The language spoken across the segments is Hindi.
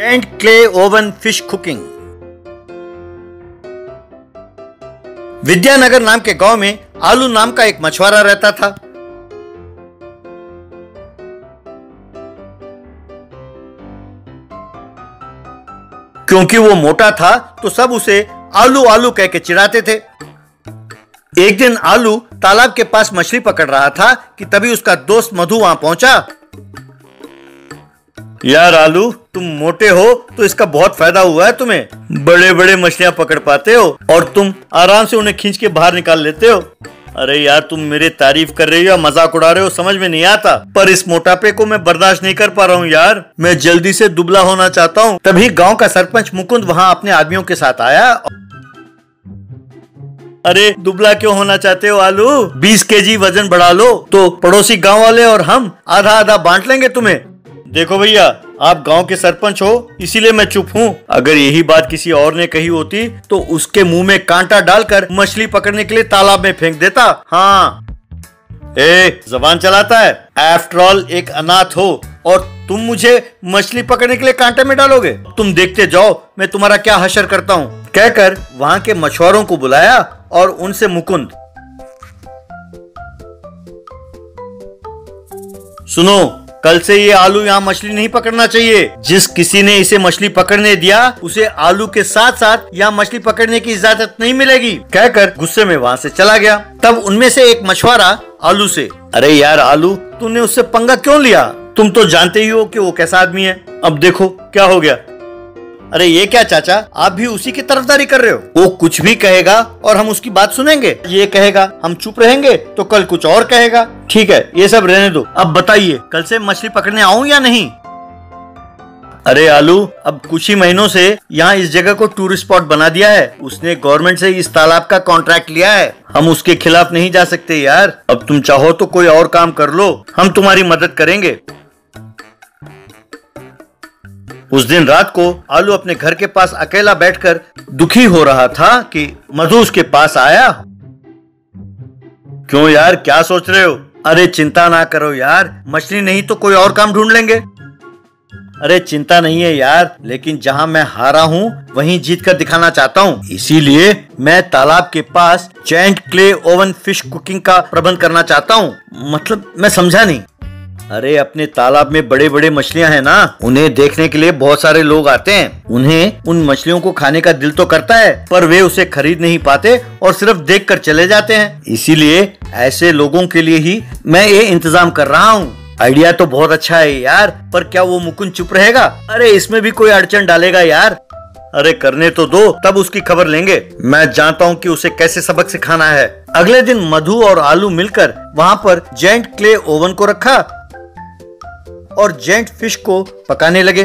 And clay oven fish cooking. Vidyanagar नाम के गांव में आलू नाम का एक मछुआरा रहता था। क्योंकि वो मोटा था तो सब उसे आलू आलू कह के चिढ़ाते थे। एक दिन आलू तालाब के पास मछली पकड़ रहा था कि तभी उसका दोस्त मधु वहां पहुंचा। यार आलू, तुम मोटे हो तो इसका बहुत फायदा हुआ है तुम्हें। बड़े बड़े मछलियां पकड़ पाते हो और तुम आराम से उन्हें खींच के बाहर निकाल लेते हो। अरे यार, तुम मेरी तारीफ कर रहे हो या मजाक उड़ा रहे हो समझ में नहीं आता, पर इस मोटापे को मैं बर्दाश्त नहीं कर पा रहा हूँ यार। मैं जल्दी से दुबला होना चाहता हूँ। तभी गांव का सरपंच मुकुंद वहाँ अपने आदमियों के साथ आया। अरे दुबला क्यों होना चाहते हो आलू? 20 केजी वजन बढ़ा लो तो पड़ोसी गांव वाले और हम आधा आधा बांट लेंगे तुम्हें। देखो भैया, आप गांव के सरपंच हो इसीलिए मैं चुप हूँ। अगर यही बात किसी और ने कही होती तो उसके मुंह में कांटा डालकर मछली पकड़ने के लिए तालाब में फेंक देता। हाँ, जबान चलाता है। आफ्टर ऑल एक अनाथ हो और तुम मुझे मछली पकड़ने के लिए कांटे में डालोगे? तुम देखते जाओ मैं तुम्हारा क्या हशर करता हूँ। कहकर वहाँ के मछुआरों को बुलाया और उनसे मुकुंद, सुनो, कल से ये आलू यहाँ मछली नहीं पकड़ना चाहिए। जिस किसी ने इसे मछली पकड़ने दिया उसे आलू के साथ साथ यहाँ मछली पकड़ने की इजाजत नहीं मिलेगी। कहकर गुस्से में वहाँ से चला गया। तब उनमें से एक मछुआरा आलू से, अरे यार आलू, तूने उससे पंगा क्यों लिया? तुम तो जानते ही हो कि वो कैसा आदमी है। अब देखो क्या हो गया। अरे ये क्या चाचा, आप भी उसी की तरफदारी कर रहे हो? वो कुछ भी कहेगा और हम उसकी बात सुनेंगे। ये कहेगा हम चुप रहेंगे तो कल कुछ और कहेगा। ठीक है, ये सब रहने दो। अब बताइए, कल से मछली पकड़ने आऊं या नहीं? अरे आलू, अब कुछ ही महीनों से यहाँ इस जगह को टूरिस्ट स्पॉट बना दिया है। उसने गवर्नमेंट से इस तालाब का कॉन्ट्रैक्ट लिया है। हम उसके खिलाफ नहीं जा सकते यार। अब तुम चाहो तो कोई और काम कर लो, हम तुम्हारी मदद करेंगे। उस दिन रात को आलू अपने घर के पास अकेला बैठकर दुखी हो रहा था कि मधु उसके पास आया। क्यों यार, क्या सोच रहे हो? अरे चिंता ना करो यार, मछली नहीं तो कोई और काम ढूंढ लेंगे। अरे चिंता नहीं है यार, लेकिन जहां मैं हारा हूं वहीं जीत कर दिखाना चाहता हूं। इसीलिए मैं तालाब के पास giant clay oven fish cooking का प्रबंध करना चाहता हूं। मतलब मैं समझा नहीं। अरे अपने तालाब में बड़े बड़े मछलियां हैं ना, उन्हें देखने के लिए बहुत सारे लोग आते हैं। उन्हें उन मछलियों को खाने का दिल तो करता है, पर वे उसे खरीद नहीं पाते और सिर्फ देखकर चले जाते हैं। इसीलिए ऐसे लोगों के लिए ही मैं ये इंतजाम कर रहा हूँ। आइडिया तो बहुत अच्छा है यार, पर क्या वो मुकुंद चुप रहेगा? अरे इसमें भी कोई अड़चन डालेगा यार। अरे करने तो दो, तब उसकी खबर लेंगे। मैं जानता हूँ कि उसे कैसे सबक सिखाना है। अगले दिन मधु और आलू मिलकर वहाँ पर जायंट क्ले ओवन को रखा और जायंट फिश को पकाने लगे।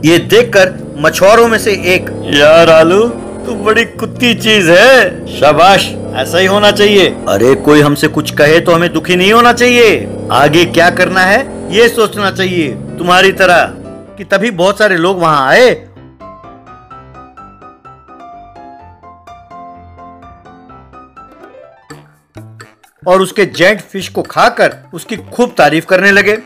ये देखकर मछुआरों में से एक, यार आलू, तू बड़ी कुत्ती चीज है। शाबाश, ऐसा ही होना चाहिए। अरे कोई हमसे कुछ कहे तो हमें दुखी नहीं होना चाहिए। आगे क्या करना है ये सोचना चाहिए, तुम्हारी तरह। कि तभी बहुत सारे लोग वहां आए और उसके जायंट फिश को खाकर उसकी खूब तारीफ करने लगे।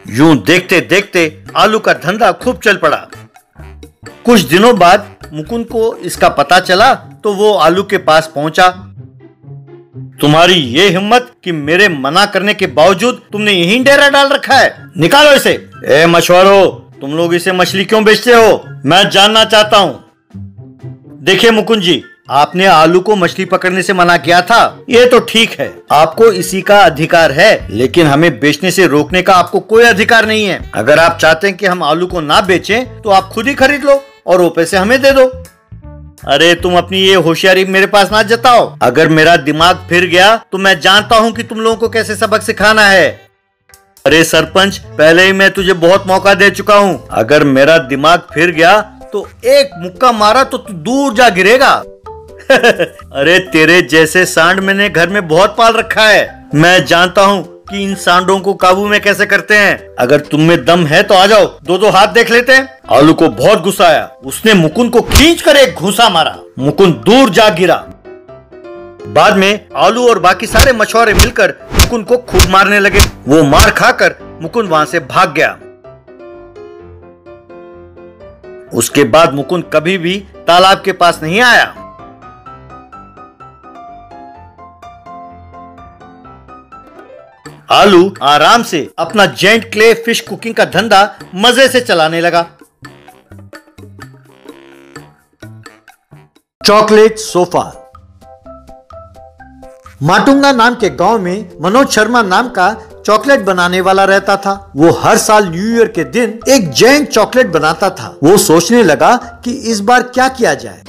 यूं देखते देखते आलू का धंधा खूब चल पड़ा। कुछ दिनों बाद मुकुंद को इसका पता चला तो वो आलू के पास पहुंचा। तुम्हारी ये हिम्मत कि मेरे मना करने के बावजूद तुमने यहीं डेरा डाल रखा है? निकालो इसे। ए मछुआरों, तुम लोग इसे मछली क्यों बेचते हो? मैं जानना चाहता हूँ। देखिए मुकुंद जी, आपने आलू को मछली पकड़ने से मना किया था, ये तो ठीक है, आपको इसी का अधिकार है, लेकिन हमें बेचने से रोकने का आपको कोई अधिकार नहीं है। अगर आप चाहते हैं कि हम आलू को ना बेचें तो आप खुद ही खरीद लो और वो पैसे हमें दे दो। अरे तुम अपनी ये होशियारी मेरे पास ना जताओ। अगर मेरा दिमाग फिर गया तो मैं जानता हूँ कि तुम लोगों को कैसे सबक सिखाना है। अरे सरपंच, पहले ही मैं तुझे बहुत मौका दे चुका हूँ। अगर मेरा दिमाग फिर गया तो एक मुक्का मारा तो तू दूर जा गिरेगा। अरे तेरे जैसे सांड मैंने घर में बहुत पाल रखा है। मैं जानता हूँ कि इन सांडों को काबू में कैसे करते हैं। अगर तुम में दम है तो आ जाओ, दो दो हाथ देख लेते हैं। आलू को बहुत गुस्सा आया। उसने मुकुंद को खींचकर एक घूंसा मारा। मुकुंद दूर जा गिरा। बाद में आलू और बाकी सारे मछुआरे मिलकर मुकुंद को खूब मारने लगे। वो मार खाकर मुकुंद वहां से भाग गया। उसके बाद मुकुंद कभी भी तालाब के पास नहीं आया। आलू आराम से अपना जेंट क्ले फिश कुकिंग का धंधा मजे से चलाने लगा। Chocolate sofa. माटुंगा नाम के गांव में मनोज शर्मा नाम का चॉकलेट बनाने वाला रहता था। वो हर साल न्यू ईयर के दिन एक जेंट चॉकलेट बनाता था। वो सोचने लगा कि इस बार क्या किया जाए।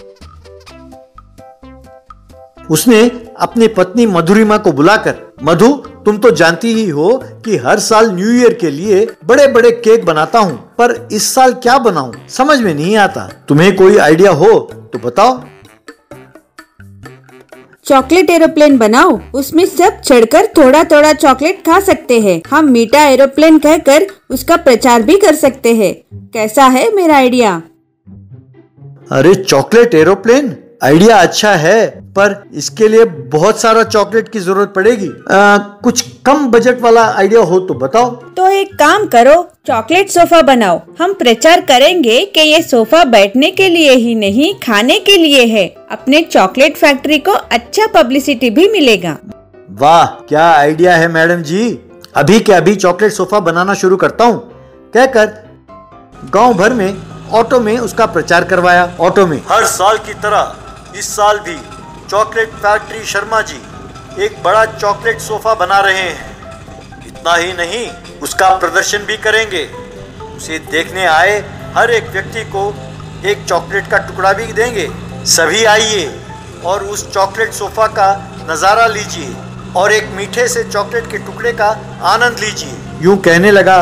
उसने अपनी पत्नी मधुरिमा को बुलाकर, मधु, तुम तो जानती ही हो कि हर साल न्यू ईयर के लिए बड़े बड़े केक बनाता हूँ, पर इस साल क्या बनाऊं समझ में नहीं आता। तुम्हें कोई आइडिया हो तो बताओ। चॉकलेट एरोप्लेन बनाओ, उसमें सब चढ़कर थोड़ा थोड़ा चॉकलेट खा सकते हैं। हम मीठा एरोप्लेन कहकर उसका प्रचार भी कर सकते हैं। कैसा है मेरा आइडिया? अरे चॉकलेट एरोप्लेन, आइडिया अच्छा है, पर इसके लिए बहुत सारा चॉकलेट की जरूरत पड़ेगी। कुछ कम बजट वाला आइडिया हो तो बताओ। तो एक काम करो, चॉकलेट सोफा बनाओ। हम प्रचार करेंगे कि ये सोफा बैठने के लिए ही नहीं, खाने के लिए है। अपने चॉकलेट फैक्ट्री को अच्छा पब्लिसिटी भी मिलेगा। वाह, क्या आइडिया है मैडम जी। अभी के अभी चॉकलेट सोफा बनाना शुरू करता हूँ, कहकर गांव भर में ऑटो में उसका प्रचार करवाया। ऑटो में हर साल की तरह इस साल भी चॉकलेट फैक्ट्री शर्मा जी एक बड़ा चॉकलेट सोफा बना रहे हैं। इतना ही नहीं, उसका प्रदर्शन भी करेंगे। उसे देखने आए हर एक व्यक्ति को एक चॉकलेट का टुकड़ा भी देंगे। सभी आइए और उस चॉकलेट सोफा का नज़ारा लीजिए और एक मीठे से चॉकलेट के टुकड़े का आनंद लीजिए। यूं कहने लगा।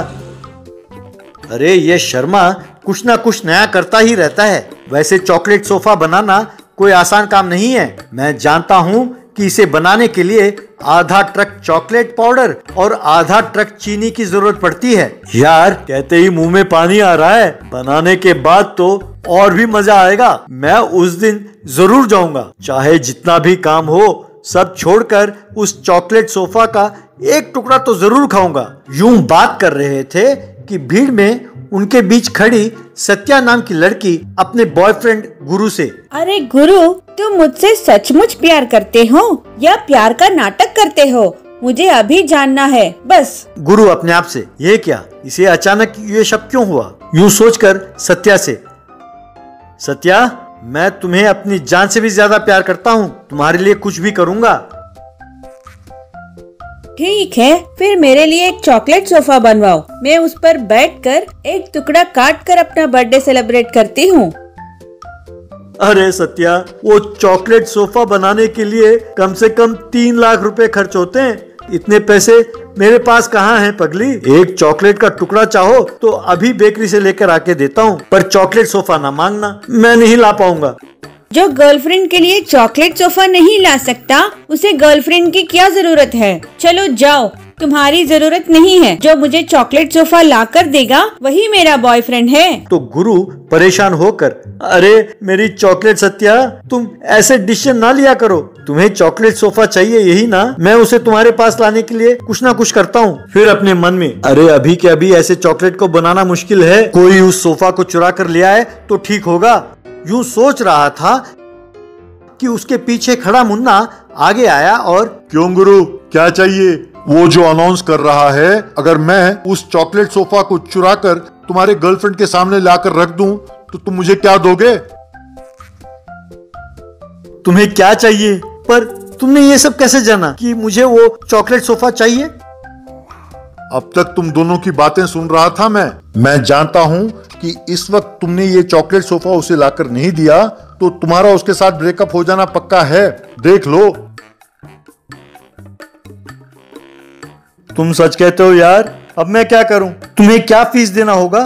अरे ये शर्मा कुछ ना कुछ नया करता ही रहता है। वैसे चॉकलेट सोफा बनाना कोई आसान काम नहीं है। मैं जानता हूँ कि इसे बनाने के लिए आधा ट्रक चॉकलेट पाउडर और आधा ट्रक चीनी की जरूरत पड़ती है। यार, कहते ही मुंह में पानी आ रहा है। बनाने के बाद तो और भी मजा आएगा। मैं उस दिन जरूर जाऊंगा। चाहे जितना भी काम हो सब छोड़कर उस चॉकलेट सोफा का एक टुकड़ा तो जरूर खाऊंगा। यूं बात कर रहे थे कि भीड़ में उनके बीच खड़ी सत्या नाम की लड़की अपने बॉयफ्रेंड गुरु से, अरे गुरु, तुम मुझसे सचमुच प्यार करते हो या प्यार का नाटक करते हो? मुझे अभी जानना है बस। गुरु अपने आप से, ये क्या, इसे अचानक ये शक क्यों हुआ? यूं सोचकर सत्या से, सत्या, मैं तुम्हें अपनी जान से भी ज्यादा प्यार करता हूँ। तुम्हारे लिए कुछ भी करूँगा। ठीक है, फिर मेरे लिए एक चॉकलेट सोफा बनवाओ। मैं उस पर बैठकर एक टुकड़ा काट कर अपना बर्थडे सेलिब्रेट करती हूँ। अरे सत्या, वो चॉकलेट सोफा बनाने के लिए कम से कम 3 लाख रुपए खर्च होते हैं। इतने पैसे मेरे पास कहाँ हैं पगली। एक चॉकलेट का टुकड़ा चाहो तो अभी बेकरी से लेकर आके देता हूँ, पर चॉकलेट सोफा ना मांगना, मैं नहीं ला पाऊंगा। जो गर्लफ्रेंड के लिए चॉकलेट सोफा नहीं ला सकता, उसे गर्लफ्रेंड की क्या जरूरत है? चलो जाओ, तुम्हारी जरूरत नहीं है। जो मुझे चॉकलेट सोफा ला कर देगा वही मेरा बॉयफ्रेंड है। तो गुरु परेशान होकर, अरे मेरी चॉकलेट सत्या, तुम ऐसे डिसीजन ना लिया करो। तुम्हें चॉकलेट सोफा चाहिए यही ना? मैं उसे तुम्हारे पास लाने के लिए कुछ ना कुछ करता हूँ। फिर अपने मन में, अरे अभी के अभी ऐसे चॉकलेट को बनाना मुश्किल है, कोई उस सोफा को चुरा कर ले आए तो ठीक होगा। यूं सोच रहा था कि उसके पीछे खड़ा मुन्ना आगे आया और, क्यों गुरु, क्या चाहिए? वो जो अनाउंस कर रहा है, अगर मैं उस चॉकलेट सोफा को चुरा कर तुम्हारे गर्लफ्रेंड के सामने लाकर रख दूं तो तुम मुझे क्या दोगे? तुम्हें क्या चाहिए? पर तुमने ये सब कैसे जाना कि मुझे वो चॉकलेट सोफा चाहिए? अब तक तुम दोनों की बातें सुन रहा था मैं जानता हूं कि इस वक्त तुमने ये चॉकलेट सोफा उसे लाकर नहीं दिया तो तुम्हारा उसके साथ ब्रेकअप हो जाना पक्का है। देख लो। तुम सच कहते हो यार। अब मैं क्या करूं? तुम्हें क्या फीस देना होगा?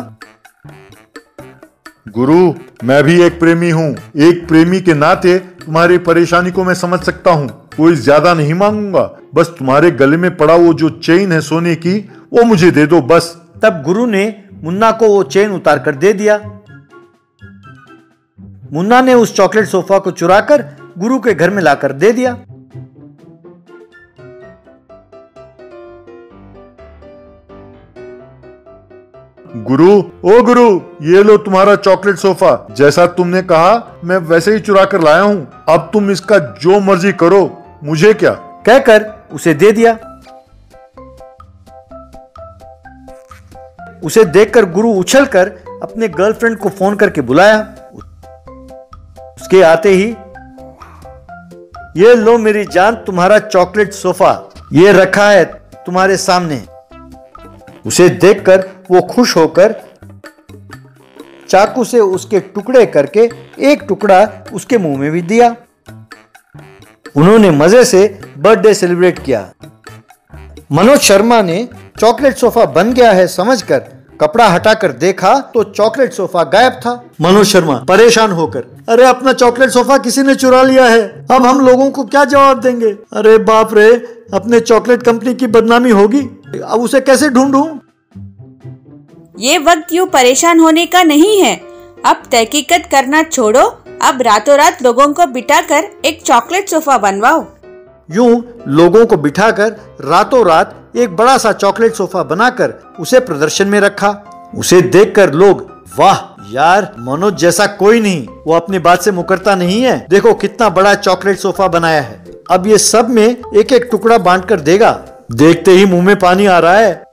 गुरु, मैं भी एक प्रेमी हूँ। एक प्रेमी के नाते तुम्हारी परेशानी को मैं समझ सकता हूँ। कोई ज्यादा नहीं मांगूंगा, बस तुम्हारे गले में पड़ा वो जो चेन है सोने की, वो मुझे दे दो बस। तब गुरु ने मुन्ना को वो चेन उतार कर दे दिया। मुन्ना ने उस चॉकलेट सोफा को चुराकर गुरु के घर में लाकर दे दिया। गुरु, ओ गुरु, ये लो तुम्हारा चॉकलेट सोफा। जैसा तुमने कहा मैं वैसे ही चुरा कर लाया हूँ। अब तुम इसका जो मर्जी करो, मुझे क्या। कहकर उसे दे दिया। उसे देखकर गुरु उछलकर अपने गर्लफ्रेंड को फोन करके बुलाया। उसके आते ही, ये लो मेरी जान, तुम्हारा चॉकलेट सोफा, ये रखा है तुम्हारे सामने। उसे देखकर वो खुश होकर चाकू से उसके टुकड़े करके एक टुकड़ा उसके मुंह में भी दिया। उन्होंने मजे से बर्थडे सेलिब्रेट किया। मनोज शर्मा ने चॉकलेट सोफा बन गया है समझकर कपड़ा हटाकर देखा तो चॉकलेट सोफा गायब था। मनोज शर्मा परेशान होकर, अरे अपना चॉकलेट सोफा किसी ने चुरा लिया है, अब हम लोगों को क्या जवाब देंगे। अरे बाप रे, अपने चॉकलेट कंपनी की बदनामी होगी, अब उसे कैसे ढूंढूं। ये वक्त यूँ परेशान होने का नहीं है। अब तहकीकत करना छोड़ो, अब रातों रात लोगों को बिठाकर एक चॉकलेट सोफा बनवाओ। यूं लोगों को बिठाकर रातों रात एक बड़ा सा चॉकलेट सोफा बनाकर उसे प्रदर्शन में रखा। उसे देखकर लोग, वाह यार, मनोज जैसा कोई नहीं, वो अपनी बात से मुकरता नहीं है, देखो कितना बड़ा चॉकलेट सोफा बनाया है, अब ये सब में एक एक टुकड़ा बांट कर देगा। देखते ही मुंह में पानी आ रहा है।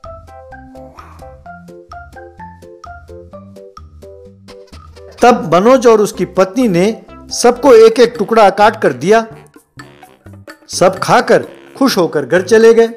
तब मनोज और उसकी पत्नी ने सबको एक एक टुकड़ा काट कर दिया। सब खाकर खुश होकर घर चले गए।